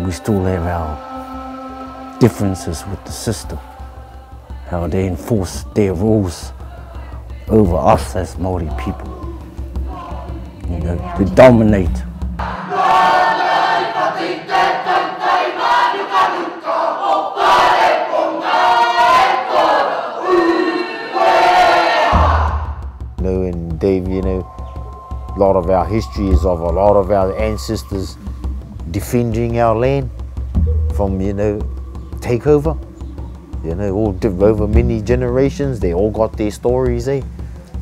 we still have our differences with the system, how they enforce their rules over us as Māori people. You know, they dominate. You know, and Dave, you know, a lot of our history is of a lot of our ancestors defending our land from, you know, takeover. You know, all over many generations, they all got their stories,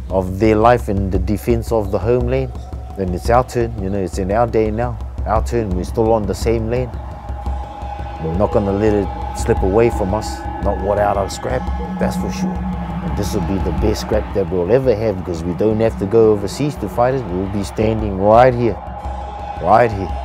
of their life in the defense of the homeland. And it's our turn, you know, it's in our day now, our turn. We're still on the same land. We're not going to let it slip away from us, not without our scrap, that's for sure. And this will be the best scrap that we'll ever have, because we don't have to go overseas to fight it. We'll be standing right here, right here.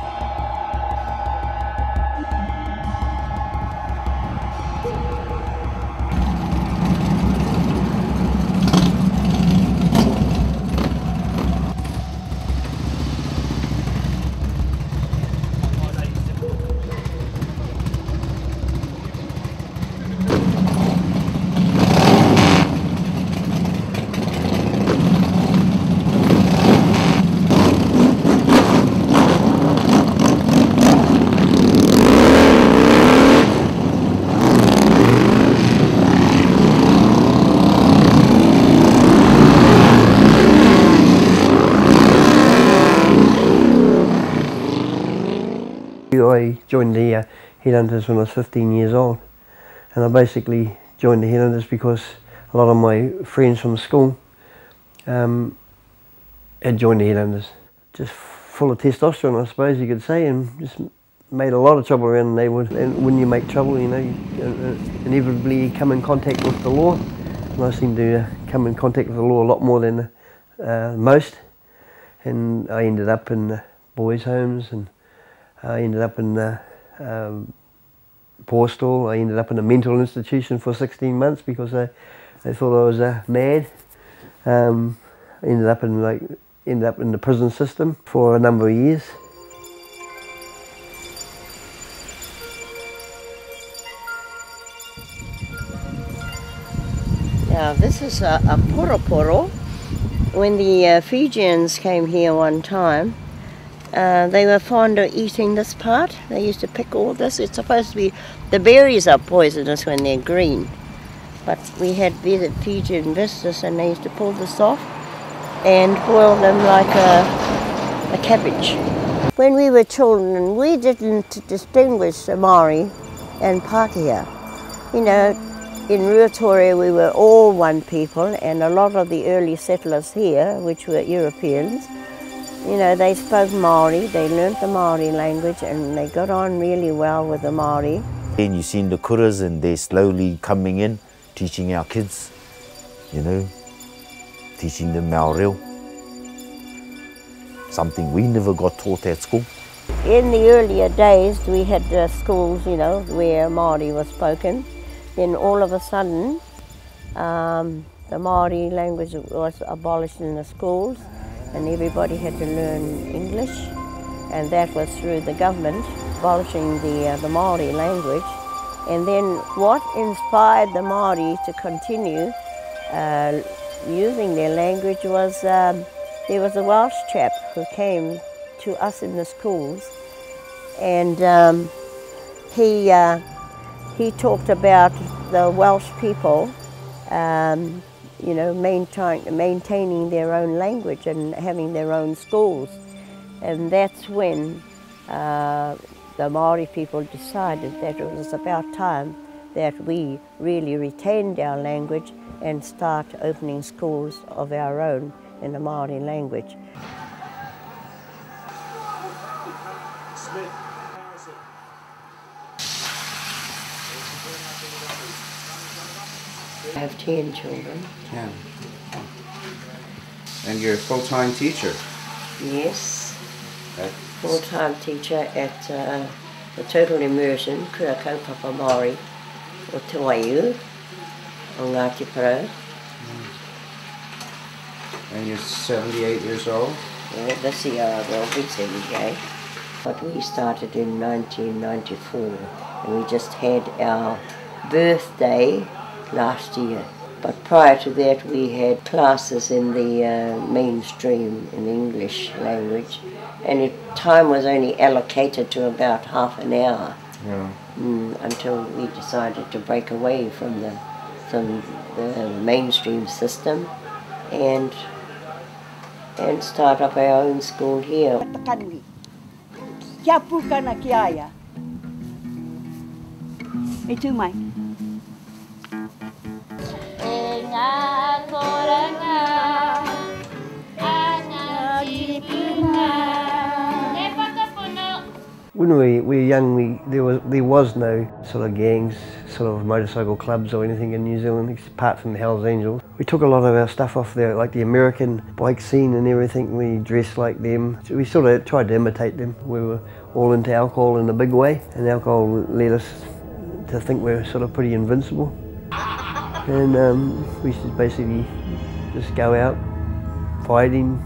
I joined the Headhunters when I was 15 years old, and I basically joined the Headhunters because a lot of my friends from school had joined the Headhunters. Just full of testosterone, I suppose you could say, and just made a lot of trouble around the neighbourhood. And when you make trouble, you know, you inevitably come in contact with the law, and I seem to come in contact with the law a lot more than most, and I ended up in boys' homes, and I ended up in Borstal. I ended up in a mental institution for 16 months because they thought I was mad. Ended up in the prison system for a number of years. Now this is a poroporo. When the Fijians came here one time, they were fond of eating this part. They used to pick all this. It's supposed to be, the berries are poisonous when they're green. But we had Fijian visitors and they used to pull this off and boil them like a cabbage. When we were children, we didn't distinguish Maori and Pākehā. You know, in Ruatoria we were all one people, and a lot of the early settlers here, which were Europeans, you know, they spoke Maori, they learnt the Maori language, and they got on really well with the Maori. And you've seen the kuras, and they're slowly coming in, teaching our kids, you know, teaching them our reo. Something we never got taught at school. In the earlier days, we had schools, you know, where Maori was spoken. Then all of a sudden, the Maori language was abolished in the schools, and everybody had to learn English, and that was through the government abolishing the Maori language. And then what inspired the Maori to continue using their language was there was a Welsh chap who came to us in the schools, and he talked about the Welsh people you know, maintaining their own language and having their own schools. And that's when the Maori people decided that it was about time that we really retained our language and start opening schools of our own in the Maori language. I have 10 children. 10. And you're a full-time teacher? Yes. Full-time teacher at the Total Immersion, Kura Kaupapa Māori, o Te Waiu, o Ngāti Porou. And you're 78 years old? Yeah, this year I will be 78. But we started in 1994 and we just had our birthday last year. But prior to that we had classes in the mainstream in the English language, and time was only allocated to about half an hour. Yeah. Until we decided to break away from the mainstream system and start up our own school here. Kia pukana ki aia. E tu mai. E ngā koranga, ana ki puna, ne whakapono. When we were young, there was no sort of gangs, sort of motorcycle clubs or anything in New Zealand, apart from the Hells Angels. We took a lot of our stuff off there, like the American bike scene and everything. We dressed like them. So we sort of tried to imitate them. We were all into alcohol in a big way, and alcohol led us to think we were sort of pretty invincible. And we used to basically just go out fighting,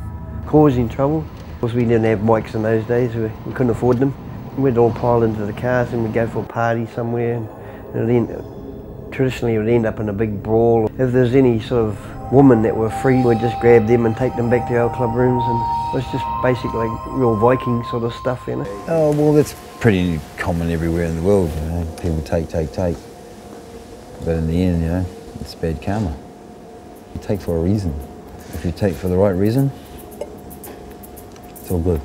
causing trouble. Of course, we didn't have bikes in those days. We couldn't afford them. We'd all pile into the cars and we'd go for a party somewhere, and traditionally it would end up in a big brawl. If there's any sort of woman that were free, we'd just grab them and take them back to our club rooms, and it was just basically like real Viking sort of stuff, you know. Oh, well, that's pretty common everywhere in the world, you know. People take. But in the end, you know, it's bad karma. You take for a reason. If you take for the right reason, it's all good.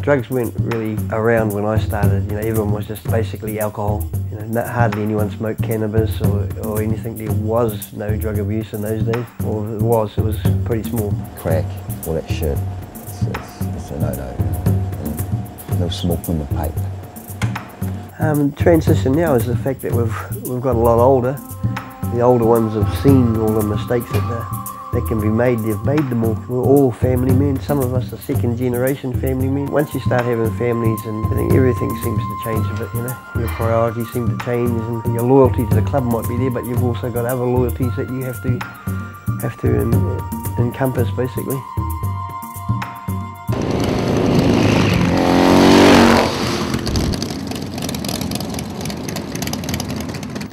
Drugs weren't really around when I started. You know, everyone was just basically alcohol. You know, hardly anyone smoked cannabis or anything. There was no drug abuse in those days, or it was pretty small. Crack, all that shit. It's a no-no. No smoking with pipe. Transition now is the fact that we've got a lot older. The older ones have seen all the mistakes that can be made. They've made them all. We're all family men. Some of us are second generation family men. Once you start having families, and I think everything seems to change a bit, you know. Your priorities seem to change, and your loyalty to the club might be there, but you've also got other loyalties that you have to encompass, basically.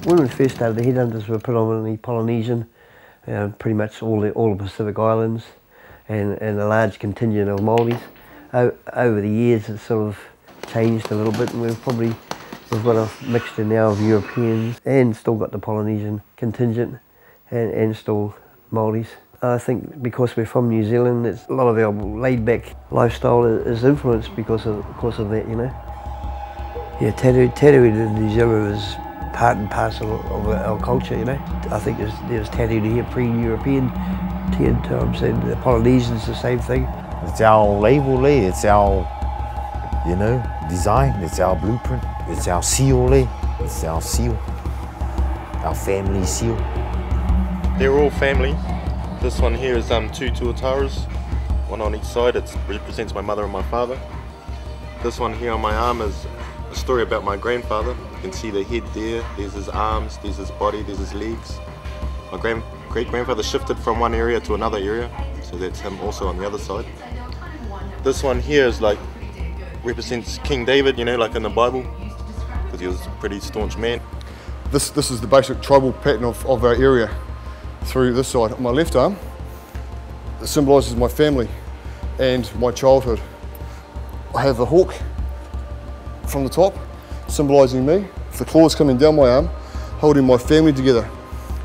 When we first started, the headhunters were predominantly Polynesian, pretty much all the Pacific Islands, and a large contingent of Māoris. Over the years, it's sort of changed a little bit, and we've got a mixture now of Europeans, and still got the Polynesian contingent, and still Māoris. I think because we're from New Zealand, a lot of our laid-back lifestyle is influenced because of that, you know. Yeah, tattoo in New Zealand is part and parcel of our culture, you know. I think there's tattoo here pre-European times, and the Polynesians the same thing. It's our label, it's our, you know, design, it's our blueprint, it's our seal, it's our seal, our family seal. They're all family. This one here is two tuataras, one on each side. It represents my mother and my father. This one here on my arm is a story about my grandfather. You can see the head there, there's his arms, there's his body, there's his legs. My great-grandfather shifted from one area to another area, so that's him also on the other side. This one here is like, represents King David, you know, like in the Bible, because he was a pretty staunch man. This is the basic tribal pattern of our area through this side. On my left arm, it symbolises my family and my childhood. I have the hawk from the top, symbolising me, with the claws coming down my arm, holding my family together.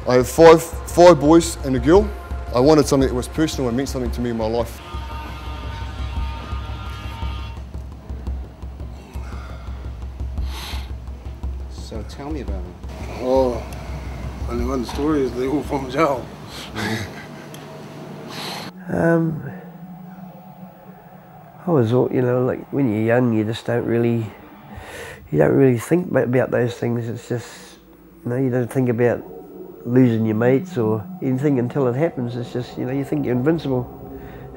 I have five boys and a girl. I wanted something that was personal and meant something to me in my life. So tell me about it. Oh, only one story is they all from jail. I was, you know, like when you're young, you just don't really think about those things. It's just, you know, you don't think about losing your mates or anything until it happens. It's just, you know, you think you're invincible,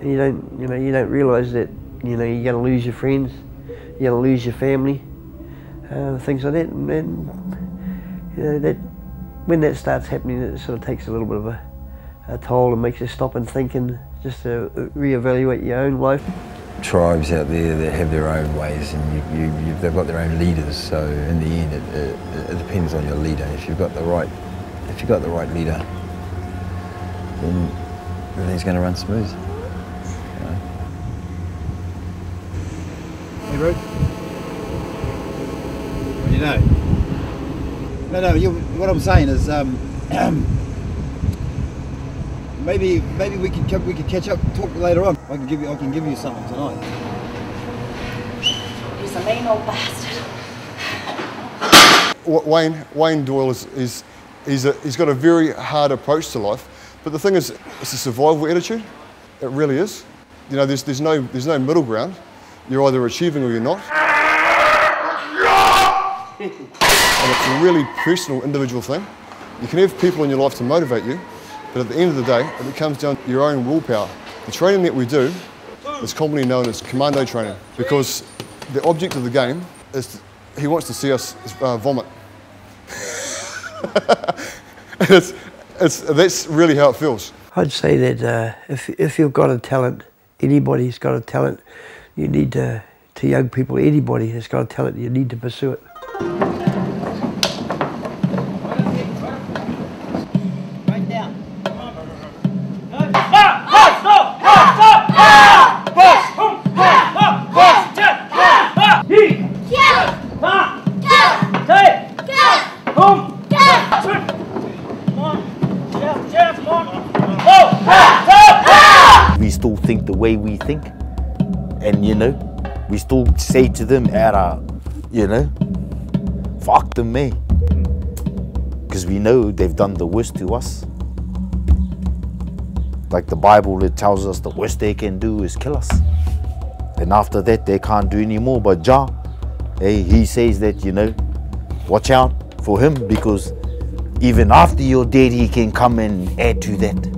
and you don't realise that, you know, you're going to lose your friends, you're going to lose your family, things like that. And then, you know, that when that starts happening, it sort of takes a little bit of a toll and makes you stop and think and just to reevaluate your own life. Tribes out there that have their own ways, and they've got their own leaders. So in the end, it depends on your leader. If you've got the right leader, then everything's going to run smooth. You know? Hey, bro. What do you know? No. What I'm saying is, maybe we could catch up, talk later on. I can give you something tonight. He's a mean old bastard. Wayne Doyle he's got a very hard approach to life, but the thing is, it's a survival attitude. It really is. You know, there's no middle ground. You're either achieving or you're not. And it's a really personal, individual thing. You can have people in your life to motivate you, but at the end of the day, it comes down to your own willpower. The training that we do is commonly known as commando training, because the object of the game is he wants to see us vomit. That's really how it feels. I'd say that if you've got a talent, anybody's got a talent, you need to young people, anybody that's got a talent, you need to pursue it. We still think the way we think, and you know, we still say to them, you know, fuck them, man, because we know they've done the worst to us. Like the Bible, it tells us the worst they can do is kill us, and after that they can't do any more. But Jah, hey, he says that, you know, watch out for him, because even after you're dead, he can come and add to that.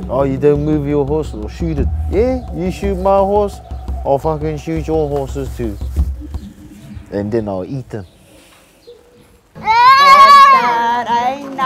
Oh, you don't move your horse, or shoot it. Yeah, you shoot my horse, I'll fucking shoot your horses too. And then I'll eat them. Ain't